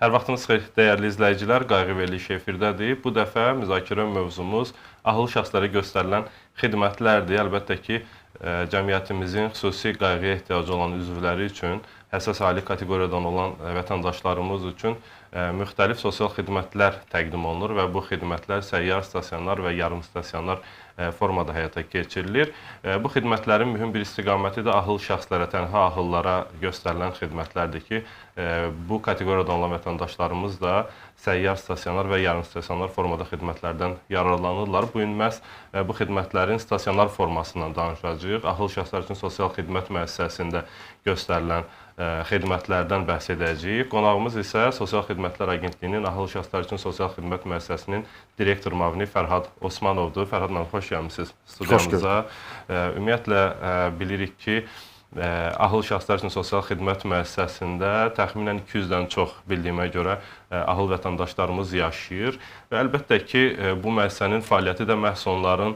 Hər vaxtınız xeyir, dəyərli izləyicilər, Qayğı verilişi efirdədir. Bu dəfə müzakirə mövzumuz ahıl şəxslərə göstərilən xidmətlərdir. Əlbəttə ki, cəmiyyətimizin xüsusi qayğıya ehtiyacı olan üzvləri üçün, həssas ali kateqoriyadan olan vətəndaşlarımız üçün müxtəlif sosial xidmətlər təqdim olunur və bu xidmətlər səyyar, stasionar və yarım stasionar formada həyata keçirilir. Bu xidmətlərin mühüm bir istiqaməti də ahıl şəxslərə, tənha ahıllara göstərilən xidmətlərdir ki, bu kateqoriyadan olan vətəndaşlarımız da səyyar, stasionar və yarım stasionar formada xidmətlərdən yararlanırlar. Bu gün məhz bu xidmətlərin stasionar formasından danışacağıq. Ahıl şəxslər üçün sosial xidmət müəssisəsində göstərilən xidmətlərdən bəhs edəcəyik. Qonağımız isə Sosial Xidmətlər Agentliyinin Ahıl Şəxslər üçün Sosial Xidmət Müəssisəsinin direktor müavini Fərhad Osmanovdur. Fərhad müəllim, xoş gəlmisiniz studiyamıza. Ümumiyyətlə bilirik ki, Ahıl Şəxslər üçün Sosial Xidmət Müəssisəsində təxminən 200-dən çox bildiyimə görə ahıl vətəndaşlarımız yaşayır. Və əlbəttə ki, bu müəssisənin fəaliyyəti də məhz onların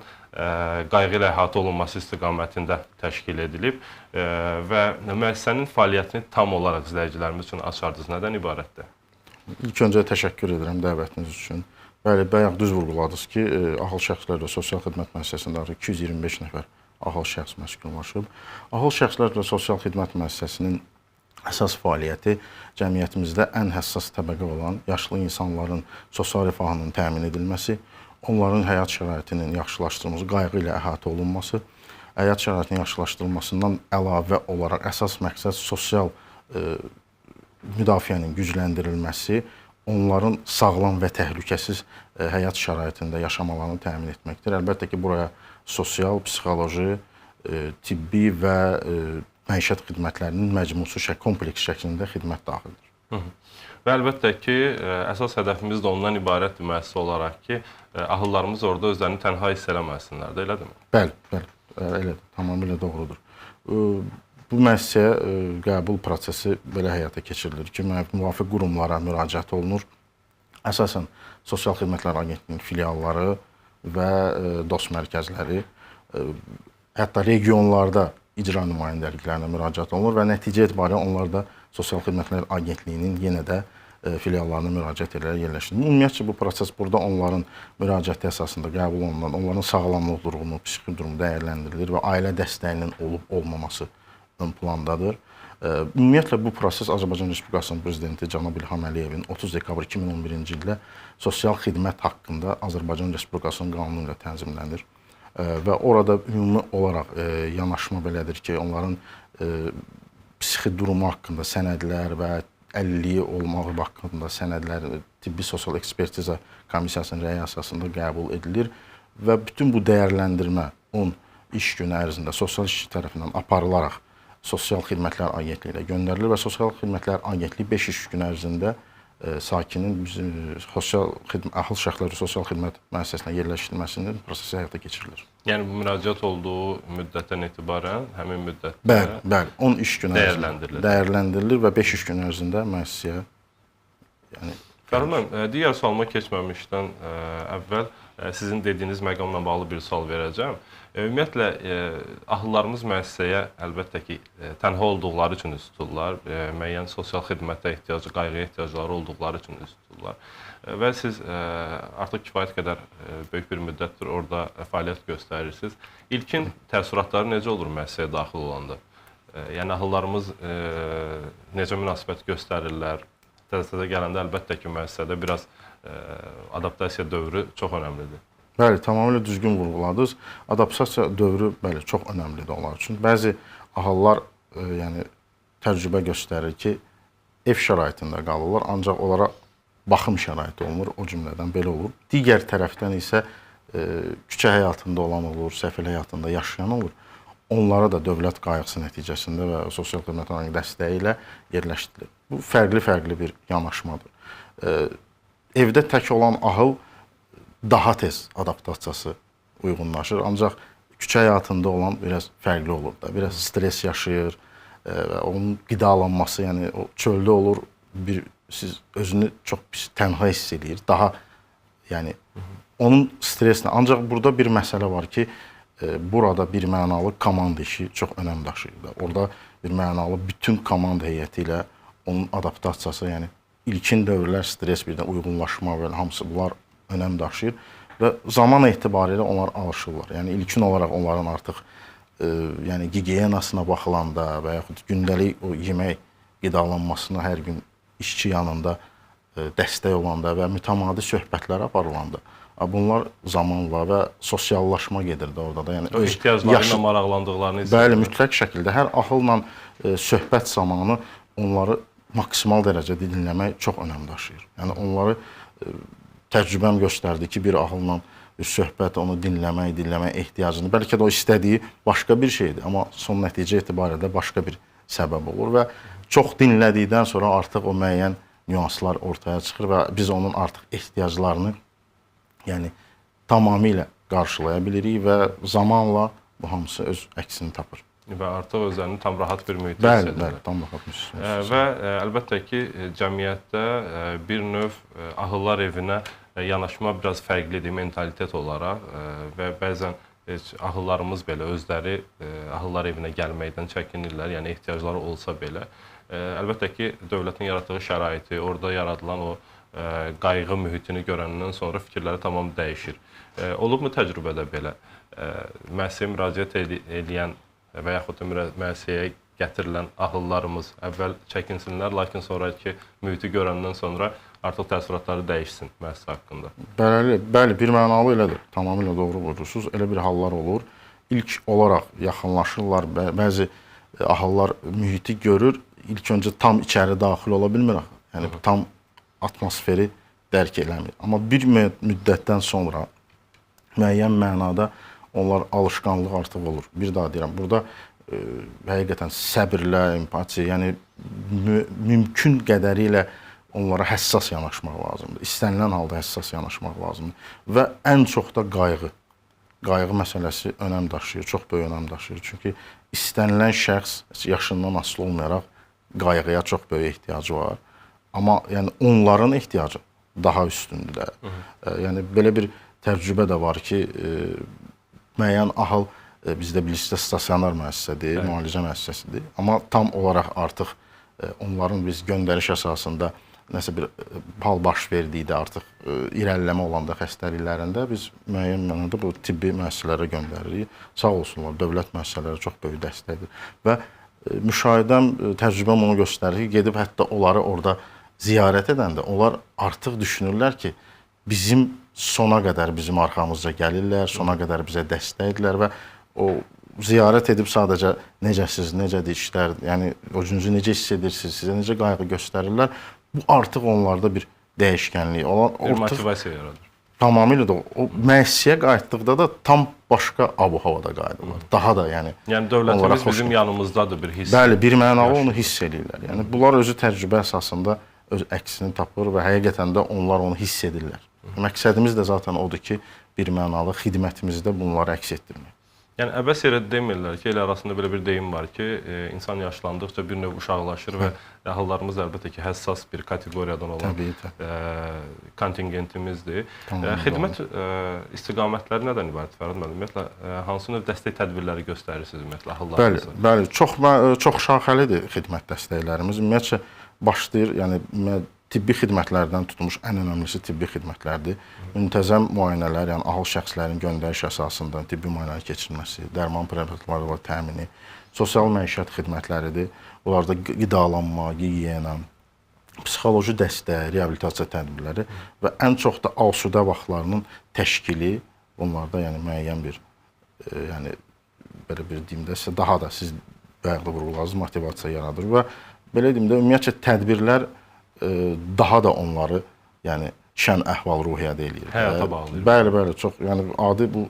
qayğı ilə əhatə olunması istiqamətində təşkil edilib və müəssisənin fəaliyyətini tam olaraq izləyicilərimiz üçün açardınız. Nədən ibarətdir? İlk öncə təşəkkür edirəm dəvətiniz üçün. Bəli, bayaq düz vurğuladınız ki, ahıl şəxslərlə sosial xidmət müəssisəsində artıq 225 nəfər ahıl şəxs məskunlaşıb. Ahıl şəxslərlə sosial xidmət müəssisəsinin əsas fəaliyyəti cəmiyyətimizdə ən həssas təbəqə olan yaşlı insanların sosial rifahının təmin edilməsi, onların həyat şəraitinin yaxşılaşdırılması, qayğı ilə əhatə olunması, həyat şəraitinin yaxşılaşdırılmasından əlavə olaraq əsas məqsəd sosial müdafiənin gücləndirilməsi, onların sağlam və təhlükəsiz həyat şəraitində yaşamalarını təmin etməkdir. Əlbəttə ki, buraya sosial, psixoloji, tibbi və məişət xidmətlərinin məcmusu kompleks şəklində xidmət daxildir. Və əlbəttə ki, əsas hədəfimiz də ondan ibarətdir müəssisə olaraq ki, ahıllarımız orada özlərini tənha hiss eləməsinlər də, elədirmi? Bəli, elədir, tamamilə doğrudur. Bu müəssisəyə qəbul prosesi belə həyata keçirilir ki, müvafiq qurumlara müraciət olunur. Əsasən, Sosial Xidmətlər Agentliyinin filialları və dost mərkəzləri, hətta regionlarda icra nümayəndəliklərinə müraciət olunur və nəticə etibarilə onlar da Sosial Xidmətlər Agentliyinin yenə də filiallarına müraciət edərək yerləşdirilir. Ümumiyyətcə, bu proses burada onların müraciəti əsasında qəbul olunan, onların sağlamlıq durumu, psixi durumu dəyərləndirilir və ailə dəstəyinin olub-olmaması ön plandadır. Ümumiyyətlə, bu proses Azərbaycan Respublikasının Prezidenti Cənab İlham Əliyevin 30 dekabr 2011-ci ildə sosial xidmət haqqında Azərbaycan Respublikasının qanunu ilə tənzimlənir. Və orada ümumi olaraq yanaşma belədir ki, onların psixi durumu haqqında sənədlər və əlilliyi olmağı haqqında sənədlər tibbi sosial ekspertiza komissiyasının rəyi əsasında qəbul edilir və bütün bu dəyərləndirmə 10 iş günü ərzində sosial işçi tərəfindən aparılaraq Sosial Xidmətlər Agentliyinə göndərilir və Sosial Xidmətlər Agentliyi 5 iş günü ərzində sakinin ahıl şəxsləri sosial xidmət müəssisəsinə yerləşdirilməsinin prosesi həyata keçirilir. Yəni, müraciət olduğu müddətdən etibarən həmin müddətdə bəli, 10 iş gün dəyərləndirilir və 5 iş gün ərzində müəssisəyə Fərhad müəllim, digər sualıma keçməmişdən əvvəl sizin dediyiniz məqamla bağlı bir sual verəcəm. Ümumiyyətlə, ahıllarımız müəssisəyə əlbəttə ki, tənha olduqları üçün üz tuturlar, müəyyən sosial xidmətə ehtiyacı, qayğıya ehtiyacları olduqları üçün üz tuturlar. Və siz artıq kifayət qədər böyük bir müddətdir orada fəaliyyət göstərirsiniz. İlkin təəssüratları necə olur müəssisəyə daxil olanda? Yəni, ahıllarımız necə münasibət göstərirlər? Təzə gələndə əlbəttə ki, müəssisədə biraz adaptasiya dövrü çox önəmlidir. Bəli, tamamilə düzgün vurğuladınız. Adaptasiya dövrü çox önəmlidir onlar üçün. Bəzi ahıllar təcrübə göstərir ki, ev şəraitində qalırlar, ancaq onlara baxım şəraiti olmur, o cümlədən belə olur. Digər tərəfdən isə küçə həyatında olan olur, səfil həyatında yaşayan olur. Onlara da dövlət qayğısı nəticəsində və sosial xidmətlərin dəstəyi ilə yerləşdirilir. Bu, fərqli bir yanaşmadır. Evdə tək olan ahıl daha tez adaptasiyası uyğunlaşır, ancaq küçə həyatında olan biraz fərqli olur da, biraz stres yaşayır, onun qidalanması, yəni o çöldə olur, siz özünü çox pis tənha hiss edir, daha, yəni onun stresinə, ancaq burada bir məsələ var ki, burada bir mənalı komanda işi çox önəm daşıyır da. Orada bir mənalı bütün komanda heyəti ilə onun adaptasiyası, yəni ilkin dövrlər stres, birdən uyğunlaşma və hamısı bunlar önəm daşıyır və zaman etibarilə onlar alışırlar. Yəni ilkin olaraq onların artıq yəni gigiyenasına baxılanda və yaxud gündəlik o yemək qidalanmasına hər gün işçi yanında dəstək olanda və mütəmadi söhbətlər aparılanda bunlar zamanla və sosiallaşma gedir də orada da. Yəni o ehtiyaclarıyla maraqlandıqlarını hiss edir. Bəli, mütləq şəkildə hər axılla söhbət zamanı onları maksimal dərəcədə dinləmək çox önəm daşıyır. Yəni onları təcrübəm göstərdi ki, bir ahılla bir söhbət, onu dinləmək ehtiyacını, bəlkə də o istədiyi başqa bir şeydir, amma son nəticə etibarilə başqa bir səbəb olur və çox dinlədikdən sonra artıq o müəyyən nüanslar ortaya çıxır və biz onun artıq ehtiyaclarını yəni tamamilə qarşılaya bilirik və zamanla bu hamısı öz əksini tapır. Və artıq özlərini tam rahat bir mühitdə hiss edirlər. Bəli, tam rahat mühitdə. Və əlbəttə ki, cəmiyyətdə bir növ ahıllar evinə yanaşma biraz fərqlidir mentalitet olaraq və bəzən ahıllarımız belə özləri ahıllar evinə gəlməkdən çəkinirlər, yəni ehtiyacları olsa belə. Əlbəttə ki, dövlətin yaratdığı şəraiti, orada yaradılan o qayğı mühitini görəndən sonra fikirləri tamam dəyişir. Olubmu təcrübədə belə müəssisəyə müraciət edən və yaxud da müəssisəyə gətirilən ahıllarımız əvvəl çəkinsinlər, lakin sonraki mühiti görəndən sonra artıq təəssüratları dəyişsin müəssisə haqqında? Bəli, bir mənalı elədir. Tamamilə doğru buyurursunuz. Elə bir hallar olur. İlk olaraq yaxınlaşırlar, bəzi ahıllar mühiti görür, ilk öncə tam içəri daxil ola bilmir. Yəni tam atmosferi dərk eləmir. Amma bir müddətdən sonra müəyyən mənada onlar alışqanlıq artıq olur. Bir daha deyirəm, burada həqiqətən səbirlə, empatiya, yəni mümkün qədərilə onlara həssas yanaşmaq lazımdır. İstənilən halda həssas yanaşmaq lazımdır. Və ən çox da qayğı. Qayğı məsələsi önəm daşıyır, çox böyük önəm daşıyır. Çünki istənilən şəxs yaşından asılı olmayaraq qayğıya çox böyük ehtiyacı var. Amma yəni onların ehtiyacı daha üstündür də. Yəni belə bir təcrübə də var ki, müəyyən ahıl bizdə bilirsiniz stasionar müəssisədir, müalicə müəssisəsidir. Amma tam olaraq artıq onların biz göndəriş əsasında nəsə bir hal baş verdikdə artıq irəliləmə olanda xəstəliklərində biz müəyyən mənada bu tibbi müəssisələrə göndəririk. Sağ olsunlar, dövlət müəssisələri çox böyük dəstəkdir. Və müşahidəm, təcrübəm onu göstərir ki, gedib hətta onları orada ziyarət edəndə onlar artıq düşünürlər ki, bizim sona qədər bizim arxamızca gəlirlər, sona qədər bizə dəstəkdirlər və o ziyarət edib sadəcə necəsiz, necədir işlər, yəni özünüzü necə hiss edirsiniz, sizə necə qayğı göstərirlər, bu artıq onlarda bir dəyişkənlik, bir motivasiya yaradır. Tamamilə də o müəssisəyə qayıtdıqda da tam başqa abu-havada qayıdırlar. Daha da yəni dövlətimiz bizim yanımızdadır bir hiss. Bəli, bir mənalı onu hiss edirlər. Yəni bunlar özü təcrübə əsasında öz əksini tapır və həqiqətən də onlar onu hiss edirlər. Məqsədimiz də zaten odur ki, bir mənalı xidmətimizdə bunları əks etdirmək. Yəni əbəs yerə demirlər ki, elə arasında belə bir deyim var ki, insan yaşlandıqca bir növ uşaqlaşır və ahıllarımız əlbəttə ki, həssas bir kateqoriyadan olan kontingentimizdir. Xidmət istiqamətləri nədən ibarət Fərad müəllim? Ümumiyyətlə hansı növ dəstək tədbirləri göstərirsiniz ümumiyyətlə ahıllarınıza? Bəli, çox şaxəlidir xidmət dəstəklərimiz. Ümumiyyətcə başlayır, yəni tibbi xidmətlərdən tutmuş ən önəmlisi tibbi xidmətlərdir. Müntəzəm müayinələr, yəni ahıl şəxslərin göndəriş əsasında tibbi müayinələr keçirilməsi, dərman preparatları təmini, sosial məişət xidmətləridir. Bunlarda qidalanma, gigiyena, psixoloji dəstək, reabilitasiya tədbirləri və ən çox da asudə vaxtlarının təşkili bunlarda yəni müəyyən bir yəni belə bir deyim də sizə daha da siz bayaqda vurğuladınız motivasiya yaradır və belə deyim də ümumiyyətcə tədbirlər daha da onları yəni şən əhval-ruhiyyədə eləyir. Həyata bağlayır. Bəli, çox yəni adi bu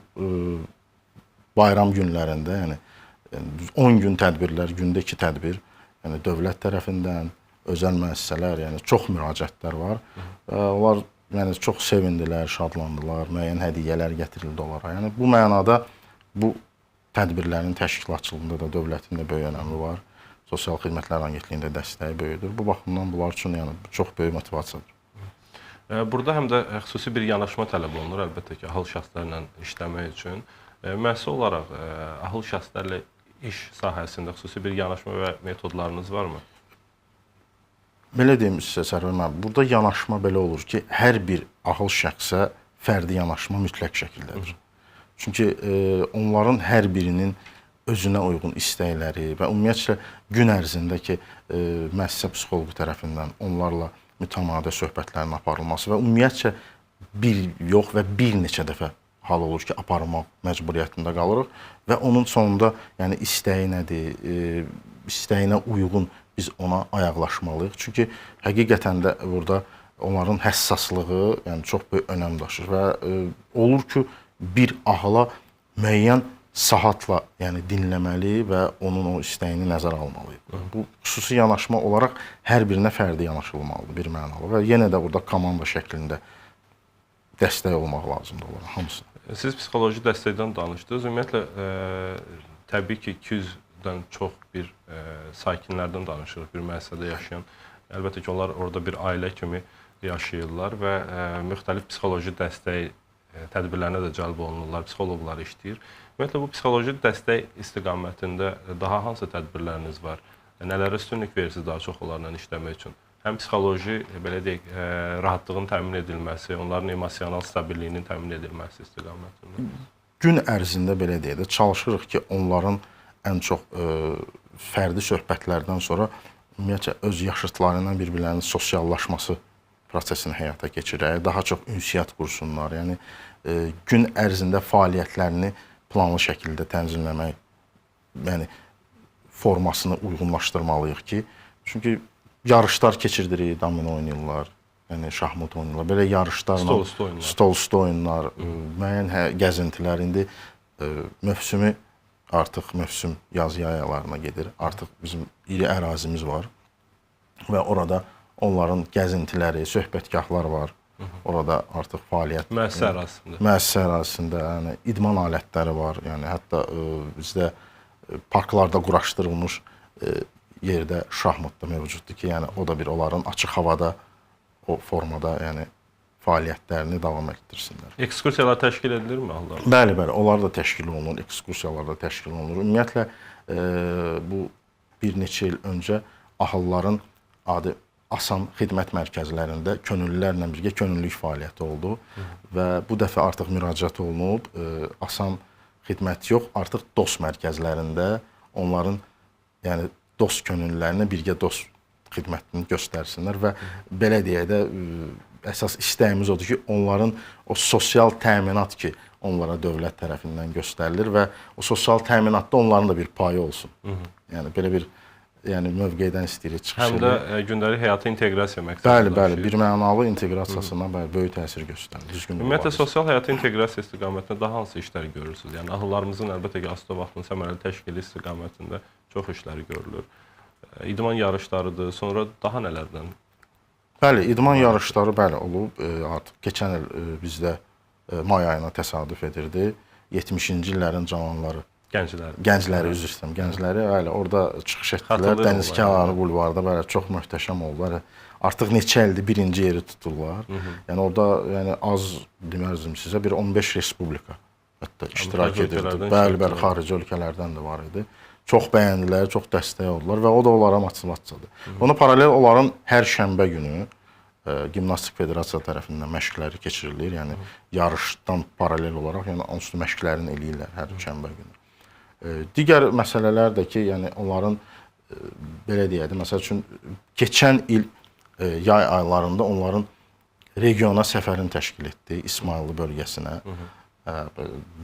bayram günlərində yəni 10 gün tədbirlər, gündə 2 tədbir, yəni dövlət tərəfindən, özəl müəssisələr, yəni çox müraciətlər var. Onlar yəni çox sevindilər, şadlandılar, müəyyən hədiyyələr gətirildi onlara. Yəni bu mənada bu tədbirlərin təşkilatçılığında da dövlətin də böyük önəmi var. Sosial Xidmətlər Agentliyində dəstəyi böyüdür. Bu baxımdan bunlar üçün yəni çox böyük motivasiyadır. Burada həm də xüsusi bir yanaşma tələb olunur, əlbəttə ki, ahıl şəxslərlə işləmək üçün. Müəssisə olaraq ahıl şəxslərlə iş sahəsində xüsusi bir yanaşma və metodlarınız varmı? Belə deyim sizə Sərvər müəllim, burada yanaşma belə olur ki, hər bir ahıl şəxsə fərdi yanaşma mütləq şəkildədir. Çünki onların hər birinin özünə uyğun istəkləri və ümumiyyətlə gün ərzində ki, müəssisə psixoloqu tərəfindən onlarla mütəmadi söhbətlərin aparılması və ümumiyyətlə bir yox və bir neçə dəfə hal olur ki, aparmaq məcburiyyətində qalırıq və onun sonunda yəni istəyi nədir, istəyinə uyğun biz ona ayaqlaşmalıyıq. Çünki həqiqətən də burada onların həssaslığı yəni çox böyük önəm daşır və olur ki, bir ahıla müəyyən saatla yəni dinləməli və onun o istəyini nəzərə almalıyıq. Bu xüsusi yanaşma olaraq hər birinə fərdi yanaşılmalıdır bir mənalı və yenə də burada komanda şəklində dəstək olmaq lazımdır onlara hamısına. Siz psixoloji dəstəkdən danışdınız. Ümumiyyətlə təbii ki, 200-dən çox bir sakinlərdən danışırıq, bir müəssisədə yaşayan. Əlbəttə ki, onlar orada bir ailə kimi yaşayırlar və müxtəlif psixoloji dəstək tədbirlərinə də cəlb olunurlar, psixoloqlar işləyir. Ümumiyyətlə, bu psixoloji dəstək istiqamətində daha hansı tədbirləriniz var? Nələrə üstünlük verirsiniz daha çox onlarla işləmək üçün? Həm psixoloji, belə deyək, rahatlığın təmin edilməsi, onların emosional stabilliyinin təmin edilməsi istiqamətində. Gün ərzində belə deyək də çalışırıq ki, onların ən çox fərdi söhbətlərdən sonra ümumiyyətlə öz yaşıtları ilə bir-birlərinin sosiallaşması prosesini həyata keçirək, daha çox ünsiyyət qursunlar. Yəni gün ərzində fəaliyyətlərini planlı şəkildə tənzimləmək, yəni formasını uyğunlaşdırmalıyıq ki, çünki yarışlar keçirdirik, domino oynayırlar, yəni şahmat oynayırlar. Belə yarışlarla stol-üstü oyunlar, müəyyən gəzintilər. İndi mövsümü artıq mövsüm yaz-yay aylarına gedir. Artıq bizim iri ərazimiz var və orada onların gəzintiləri, söhbətgahlar var. Orada artıq fəaliyyət müəssisə ərazisində yəni idman alətləri var. Yəni hətta bizdə parklarda quraşdırılmış yerdə şahmat da mövcuddur ki, yəni o da bir onların açıq havada o formada yəni fəaliyyətlərini davam etdirsinlər. Ekskursiyalar təşkil edilirmi hallarda? Bəli, bəli, onlar da təşkil olunur, ekskursiyalar da təşkil olunur. Ümumiyyətlə bu bir neçə il öncə ahılların adi ASAN xidmət mərkəzlərində könüllülərlə birgə könüllülük fəaliyyəti oldu və bu dəfə artıq müraciət olunub ASAN xidmət yox, artıq DOST mərkəzlərində onların yəni DOST könüllülərinə birgə DOST xidmətini göstərsinlər və belə deyək də əsas istəyimiz odur ki, onların o sosial təminat ki, onlara dövlət tərəfindən göstərilir və o sosial təminatda onların da bir payı olsun. Yəni belə bir mövqedən istəyirik çıxış edir. Həm də gündəlik həyata inteqrasiya məqsədilə. Bəli, bir mənalı inteqrasiyasına böyük təsir göstərir. Ümumiyyətlə, sosial həyata inteqrasiya istiqamətində daha hansı işləri görürsünüz? Yəni, ahıllarımızın əlbəttə ki, Asüdə vaxtının səmərəli təşkili istiqamətində çox işləri görülür. İdman yarışlarıdır, sonra daha nələrdən? Bəli, idman yarışları bəli olub. Artıq keçən il bizdə may ayına təsadüf edirdi. 70-ci illərin cavanları, gəncləri üzr istəyirəm, gəncləri hələ orada çıxış etdilər. Dəniz kənarı bulvarda belə çox möhtəşəm oldu. Artıq neçə ildir birinci yeri tuturlar. Yəni orada yəni az deməzdim sizə bir 15 respublika hətta iştirak edirdi. Bəli, xarici ölkələrdən də var idi. Çox bəyəndilər, çox dəstək oldular və o da onlara motivasiyadır. Ona paralel onların hər şənbə günü Gimnastik Federasiya tərəfindən məşqləri keçirilir. Yəni yarışdan paralel olaraq yəni onsuz məşqlərini eləyirlər hər şənbə günü. Digər məsələlər də ki, yəni onların belə deyək də, məsəl üçün keçən il yay aylarında onların regiona səfərini təşkil etdi, İsmayıllı bölgəsinə,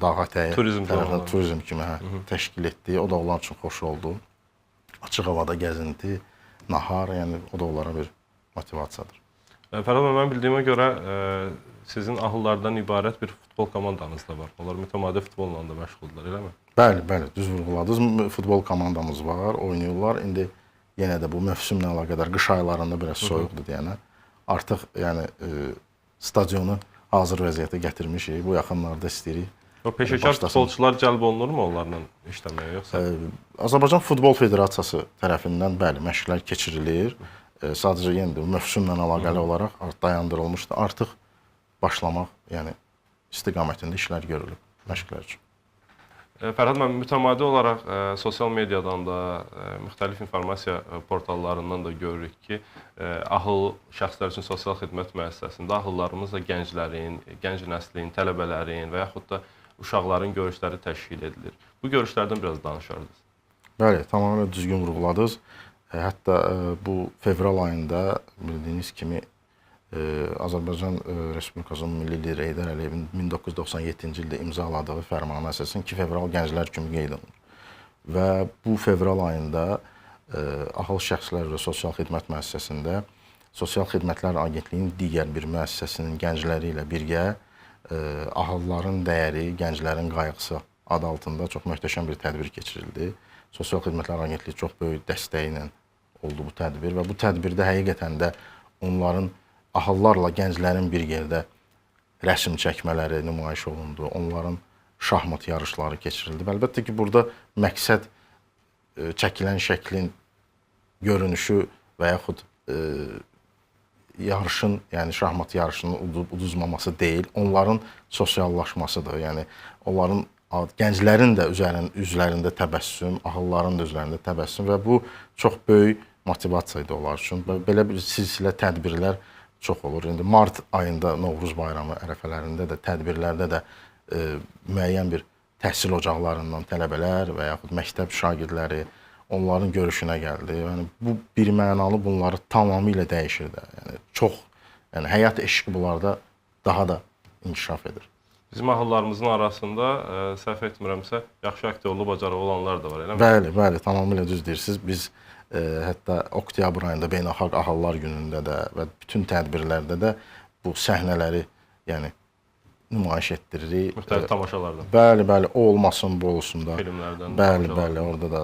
Dağətəyə tərəfindən turizm kimi təşkil etdi. O da onlar üçün xoş oldu. Açıq havada gəzinti, nahar, yəni o da onlara bir motivasiyadır. Fərhad bəy, mən bildiyimə görə sizin ahıllardan ibarət bir futbol komandanız da var. Onlar mütəmadi futbolla da məşğuldurlar, eləmi? Bəli, bəli, düz vurğuladınız. Futbol komandamız var, oynayırlar. İndi yenə də bu mövsümlə əlaqədar qış aylarında biraz soyuqdur deyənə. Artıq yəni stadionu hazır vəziyyətə gətirmişik. Bu yaxınlarda istəyirik. O peşəkar futbolçular cəlb olunurmu onlarla işləməyə yoxsa? Azərbaycan Futbol Federasiyası tərəfindən bəli, məşqlər keçirilir. Sadəcə yenə də mövsümlə əlaqəli olaraq dayandırılmışdı. Artıq başlamaq, yəni istiqamətində işlər görülüb məşqlər üçün. Fərhad müəllim, mütəmadi olaraq sosial mediadan da, müxtəlif informasiya portallarından da görürük ki, ahıl şəxslər üçün sosial xidmət müəssisəsində ahıllarımız da gənclərin, gənc nəslin, tələbələrin və yaxud da uşaqların görüşləri təşkil edilir. Bu görüşlərdən biraz danışardınız. Bəli, tamamilə düzgün vurğuladınız. Hətta bu fevral ayında bildiyiniz kimi Azərbaycan Respublikasının Milli lideri Heydər Əliyevin 1997-ci ildə imzaladığı fərmana əsasən 2 fevral gənclər kimi qeyd olunur. Və bu fevral ayında ahıl şəxslər və sosial xidmət müəssisəsində Sosial Xidmətlər Agentliyinin digər bir müəssisəsinin gəncləri ilə birgə ahılların dəyəri, gənclərin qayğısı adı altında çox möhtəşəm bir tədbir keçirildi. Sosial Xidmətlər Agentliyi çox böyük dəstəyi ilə oldu bu tədbir və bu tədbirdə həqiqətən də onların ahıllarla gənclərin bir yerdə rəsm çəkmələri nümayiş olundu. Onların şahmat yarışları keçirildi. Əlbəttə ki, burada məqsəd çəkilən şəklin görünüşü və yaxud yarışın, yəni şahmat yarışının uduzmaması deyil, onların sosiallaşmasıdır. Yəni onların gənclərin də üzlərində təbəssüm, ahılların da üzlərində təbəssüm və bu çox böyük motivasiya idi onlar üçün. Belə bir silsilə tədbirlər çox olur. İndi mart ayında Novruz bayramı ərəfələrində də tədbirlərdə də müəyyən bir təhsil ocaqlarından tələbələr və yaxud məktəb şagirdləri onların görüşünə gəldi. Yəni bu birmənalı bunları tamamilə dəyişir də. Yəni həyat eşqi bunlarda daha da inkişaf edir. Bizim ahıllarımızın arasında səhv etmirəmsə yaxşı aktyorluq bacarığı olanlar da var, eləmi? Bəli, tamamilə düz deyirsiniz. Biz hətta oktyabr ayında Beynəlxalq Ahıllar Günündə də və bütün tədbirlərdə də bu səhnələri nümayiş etdiririk. Müxtəlif tamaşalardan. Bəli, o olmasın, bu olsun da. Filmlərdən. Bəli, orada da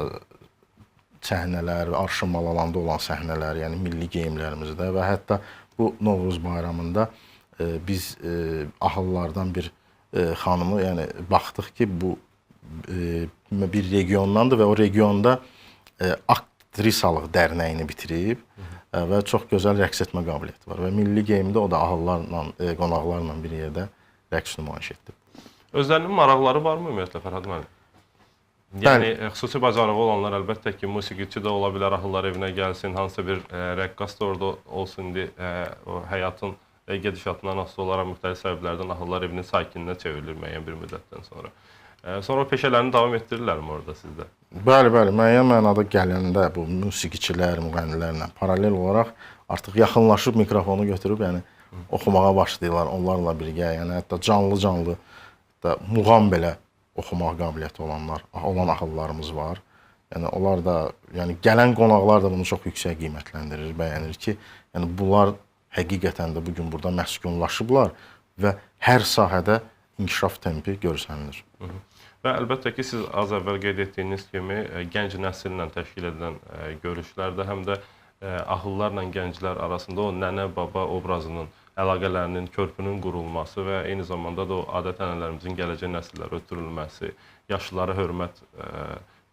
səhnələr, Arşın Malalanda olan səhnələr, yəni milli geyimlərimizdə və hətta bu Novruz bayramında biz ahıllardan bir xanımı, baxdıq ki, bu bir regiondandır və o regionda aktrisalıq dərnəyini bitirib və çox gözəl rəqs etmə qabiliyyəti var və milli geyimdə o da ahıllarla, qonaqlarla bir yerdə rəqs nümayiş etdi. Özlərinin maraqları varmı ümumiyyətlə Fərhad müəllim? Yəni xüsusi bacarığı olanlar əlbəttə ki, musiqiçi də ola bilər, ahıllar evinə gəlsin, hansısa bir rəqqas da orada olsun deyə o həyatın gedişatından asılı olaraq müxtəlif səbəblərdən ahıllar evinin sakininə çevrilir müəyyən bir müddətdən sonra. Sonra peşələrini davam etdirirlərmi orada sizdə? Bəli, müəyyən mənada gələndə bu musiqiçilər, müğənnilərlə paralel olaraq artıq yaxınlaşıb mikrofonu götürüb, oxumağa başlayırlar onlarla birgə. Yəni hətta canlı muğam belə oxumaq qabiliyyəti olan ahıllarımız var. Yəni onlar da, gələn qonaqlar da bunu çox yüksək qiymətləndirir, bəyənir ki, bunlar həqiqətən də bugün burada məskunlaşıblar və hər sahədə inkişaf tempi görsənilir. Və əlbəttə ki, siz az əvvəl qeyd etdiyiniz kimi gənc nəsillə təşkil edilən görüşlərdə həm də ahıllarla gənclər arasında o nənə-baba obrazının, əlaqələrinin, körpünün qurulması və eyni zamanda da o adət-ənənələrimizin gələcək nəsillərə ötürülməsi, yaşlılara hörmət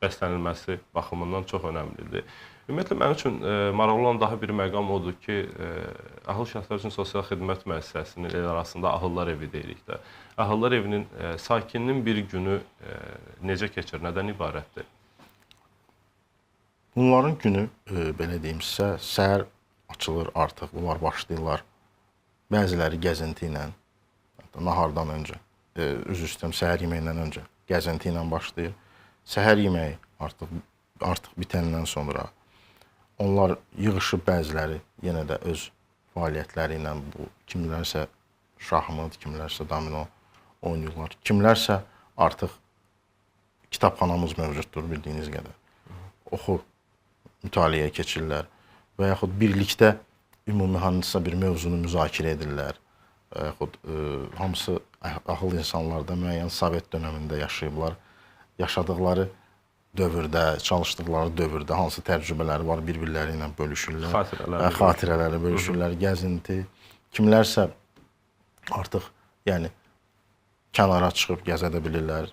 bəslənilməsi baxımından çox önəmlidir. Ümumiyyətlə, mənim üçün maraqlı olan daha bir məqam odur ki, ahıl şəxslər üçün sosial xidmət müəssisəsinin el arasında ahıllar evi deyirik də. Ahıllar evinin sakininin bir günü necə keçir, nədən ibarətdir? Bunların günü, belə deyim sizə, səhər açılır artıq, bunlar başlayırlar. Bəziləri gəzinti ilə, nahardan öncə, üzr istəyirəm, səhər yeməyindən öncə gəzinti ilə başlayır. Səhər yeməyi artıq bitəndən sonra onlar yığışıb bəziləri yenə də öz fəaliyyətləri ilə bu, kimlərsə şahmat, kimlərsə domino oynayırlar. Kimlərsə artıq kitabxanamız mövcuddur bildiyiniz qədər. Oxu, mütaliəyə keçirlər və yaxud birlikdə ümumi hansısa bir mövzunu müzakirə edirlər. Və yaxud hamısı ahıl insanlarda müəyyən Sovet dönəmində yaşayıblar. Yaşadıqları dövrdə, çalışdıqları dövrdə hansı təcrübələri var, bir-birləri ilə bölüşürlər. Xatirələri bölüşürlər, gəzinti. Kimlərsə artıq kənara çıxıb gəzə də bilirlər.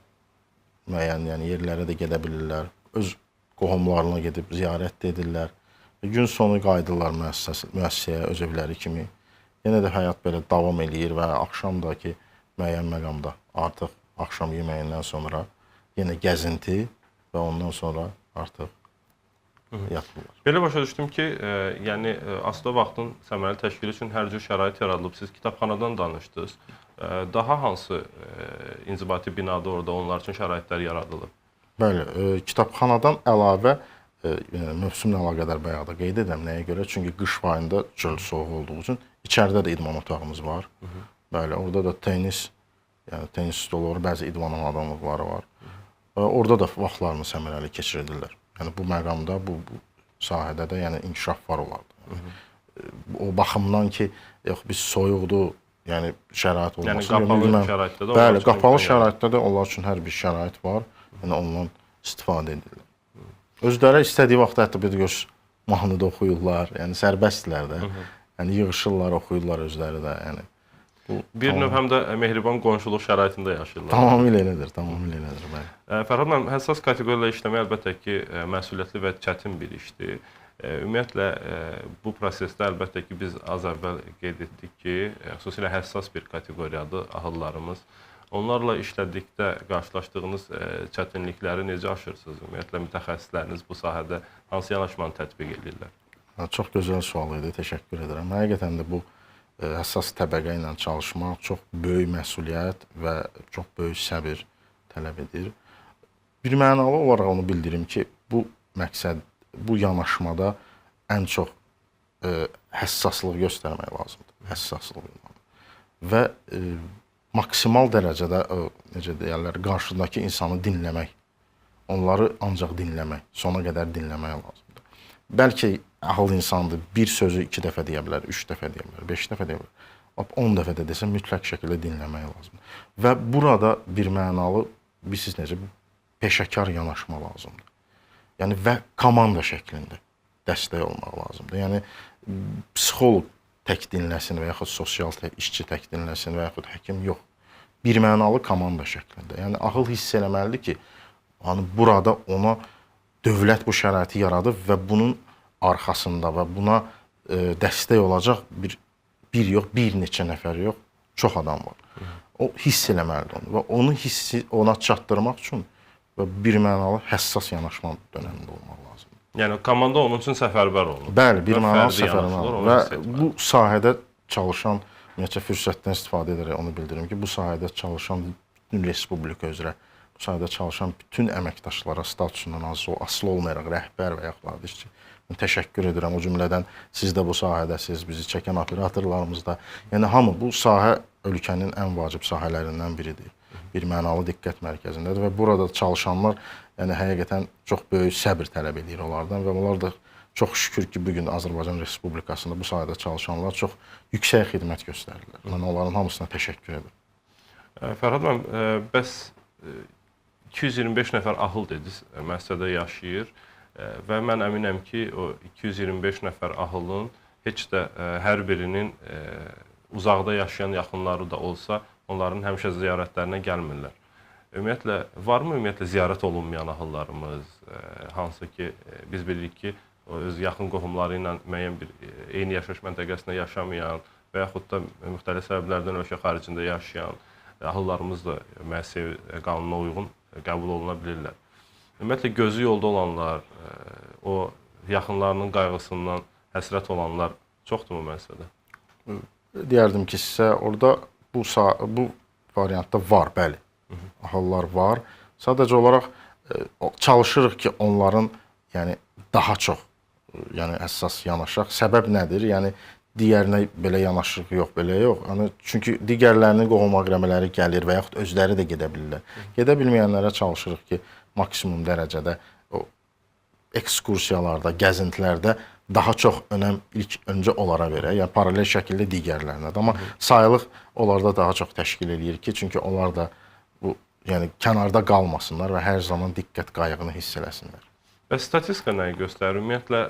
Müəyyən yerlərə də gedə bilirlər. Öz qohumlarına gedib ziyarət də edirlər. Gün sonu qayıdırlar müəssisəyə, öz evləri kimi. Yenə də həyat belə davam eləyir və axşamdakı müəyyən məqamda artıq axşam yeməyindən sonra yenə gəzinti və ondan sonra artıq yatırlar. Belə başa düşdüm ki, yəni asudə vaxtın səmərəli təşkili üçün hər cür şərait yaradılıb. Siz kitabxanadan danışdınız. Daha hansı inzibati binada orada onlar üçün şəraitlər yaradılıb? Bəli, kitabxanadan əlavə mövsümlə əlaqədar bayaq da qeyd edirəm. Nəyə görə? Çünki qış ayında çöl soyuq olduğu üçün içəridə də idman otağımız var. Bəli, orada da tenis, yəni tenis stolları, bəzi idman avadanlıqları var. Orada da vaxtlarını səmərəli keçirirdilər. Yəni bu məqamda, bu sahədə də yəni inkişaf var olardı. O baxımdan ki, yox biz soyuqdur, yəni şərait olması. Yəni qapalı şəraitdə də bəli, qapalı şəraitdə də onlar üçün hər bir şərait var. Yəni ondan istifadə edirlər. Özləri istədiyi vaxt hətta bir göz mahnıda oxuyurlar, yəni sərbəstdirlər də. Yəni yığışırlar, oxuyurlar özləri də, yəni. Bir növ həm də mehriban qonşuluq şəraitində yaşayırlar. Tamamilə elədir, tamamilə elədir, bəli. Fərhad müəllim, həssas kateqoriyalarla işləmək əlbəttə ki, məsuliyyətli və çətin bir işdir. Ümumiyyətlə, bu prosesdə əlbəttə ki, biz az əvvəl qeyd etdik ki, xüsusilə həssas bir kateqoriyadır ahıllarımız. Onlarla işlədikdə qarşılaşdığınız çətinlikləri necə aşırsınız? Ümumiyyətlə, mütəxəssisləriniz bu sahədə hansı yanaşmanı tətbiq edirlər? Çox gözəl sual idi, təşəkkür edirəm. Həqiqətən də bu həssas təbəqə ilə çalışmaq çox böyük məsuliyyət və çox böyük səbir tələb edir. Bir mənalı olaraq onu bildirim ki, bu məqsəd, bu yanaşmada ən çox həssaslıq göstərmək lazımdır. Həssaslıq. Və maksimal dərəcədə, necə deyərlər, qarşıdakı insanı dinləmək, onları ancaq dinləmək, sona qədər dinləmək lazımdır. Bəlkə ahıl insandır, bir sözü 2 dəfə deyə bilər, 3 dəfə deyə bilər, 5 dəfə deyə bilər, 10 dəfə də desə mütləq şəkildə dinləmək lazımdır. Və burada bir mənalı, bilirsiniz necə, peşəkar yanaşma lazımdır. Yəni və komanda şəklində dəstək olmaq lazımdır. Yəni psixoloq tək dinləsin və yaxud sosial işçi tək dinləsin və yaxud həkim yox. Bir mənalı komanda şəklində. Yəni ağıl hiss eləməlidir ki, hani burada ona dövlət bu şəraiti yaradıb və bunun arxasında və buna dəstək olacaq bir yox, bir neçə nəfər yox, çox adam var. O hiss eləməlidir onu və onu hissi ona çatdırmaq üçün və bir mənalı həssas yanaşma dönəmində olmaq lazımdır. Yəni komanda onun üçün səfərbər olunur. Bəli, bir mənalı səfərbər olunur və bu sahədə çalışan, ümumiyyətlə fürsətdən istifadə edərək onu bildirim ki, bu sahədə çalışan bütün respublika üzrə, bu sahədə çalışan bütün əməkdaşlara statusundan asılı olmayaraq rəhbər və yaxud işçi təşəkkür edirəm. O cümlədən siz də bu sahədəsiz, bizi çəkən operatorlarımız da. Yəni hamı bu sahə ölkənin ən vacib sahələrindən biridir. Bir mənalı diqqət mərkəzindədir və burada çalışanlar yəni həqiqətən çox böyük səbir tələb edir onlardan və onlar da çox şükür ki, bugün Azərbaycan Respublikasında bu sahədə çalışanlar çox yüksək xidmət göstərirlər. Mən onların hamısına təşəkkür edirəm. Fərhad müəllim, bəs 225 nəfər ahıl dediniz, müəssisədə yaşayır və mən əminəm ki, o 225 nəfər ahılın heç də hər birinin uzaqda yaşayan yaxınları da olsa, onların həmişə ziyarətlərinə gəlmirlər. Ümumiyyətlə, varmı ümumiyyətlə ziyarət olunmayan ahıllarımız, hansı ki, biz bilirik ki, öz yaxın qohumları ilə müəyyən bir eyni yaşayış məntəqəsində yaşamayan və yaxud da müxtəlif səbəblərdən ölkə xaricində yaşayan ahıllarımız da müəssisə qanununa uyğun qəbul oluna bilirlər. Ümumiyyətlə, gözü yolda olanlar, o yaxınlarının qayğısından həsrət olanlar çoxdurmu müəssisədə? Deyərdim ki, sizə orada bu variantda var, bəli. Ahıllar var. Sadəcə olaraq çalışırıq ki, onların yəni daha çox yəni həssas yanaşaq. Səbəb nədir? Yəni digərinə belə yanaşırıq, yox, belə yox. Yəni çünki digərlərinin qohum-əqrəbələri gəlir və yaxud özləri də gedə bilirlər. Gedə bilməyənlərə çalışırıq ki, maksimum dərəcədə o ekskursiyalarda, gəzintilərdə daha çox önəm öncə onlara verək, yəni paralel şəkildə digərlərinə. Amma sayılıq onlarda daha çox təşkil eləyir ki, çünki onlar da bu yəni kənarda qalmasınlar və hər zaman diqqət qayğını hiss eləsinlər. Və statistika nəyi göstərir? Ümumiyyətlə,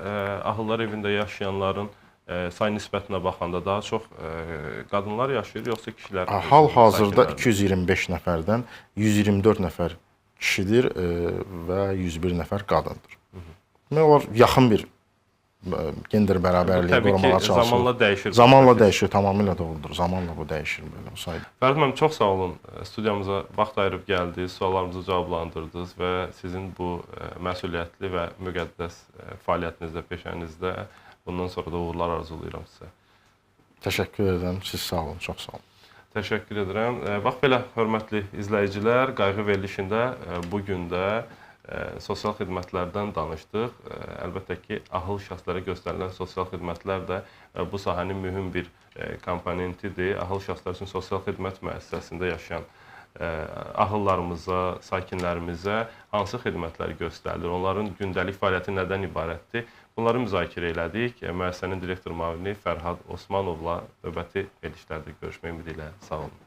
ahıllar evində yaşayanların say nisbətinə baxanda daha çox qadınlar yaşayır, yoxsa kişilər? Hal-hazırda 225 nəfərdən 124 nəfər kişidir və 101 nəfər qadındır. Demək olar, yaxın bir gender bərabərliyi Təbii qorumağa ki, çalışırıq. zamanla dəyişir. Zamanla dəyişir, tamamilə doğrudur. Zamanla bu dəyişir belə olsaydı. Fərid müəllim, çox sağ olun. Studiyamıza vaxt ayırıb gəldiniz, suallarımızı cavablandırdınız və sizin bu məsuliyyətli və müqəddəs fəaliyyətinizdə, peşənizdə bundan sonra da uğurlar arzulayıram sizə. Təşəkkür edirəm. Siz sağ olun, çox sağ olun. Təşəkkür edirəm. Bax belə, hörmətli izləyicilər, qayğı verilişində bu gün də sosial xidmətlərdən danışdıq. Əlbəttə ki, ahıl şəxslərə göstərilən sosial xidmətlər də bu sahənin mühüm bir komponentidir. Ahıl şəxslər üçün sosial xidmət müəssisəsində yaşayan ahıllarımıza, sakinlərimizə hansı xidmətlər göstərilir, onların gündəlik fəaliyyəti nədən ibarətdir? Bunları müzakirə elədik. Müəssisənin direktor müavini Fərhad Osmanovla növbəti verilişlərdə görüşmək ümidi ilə sağ olun.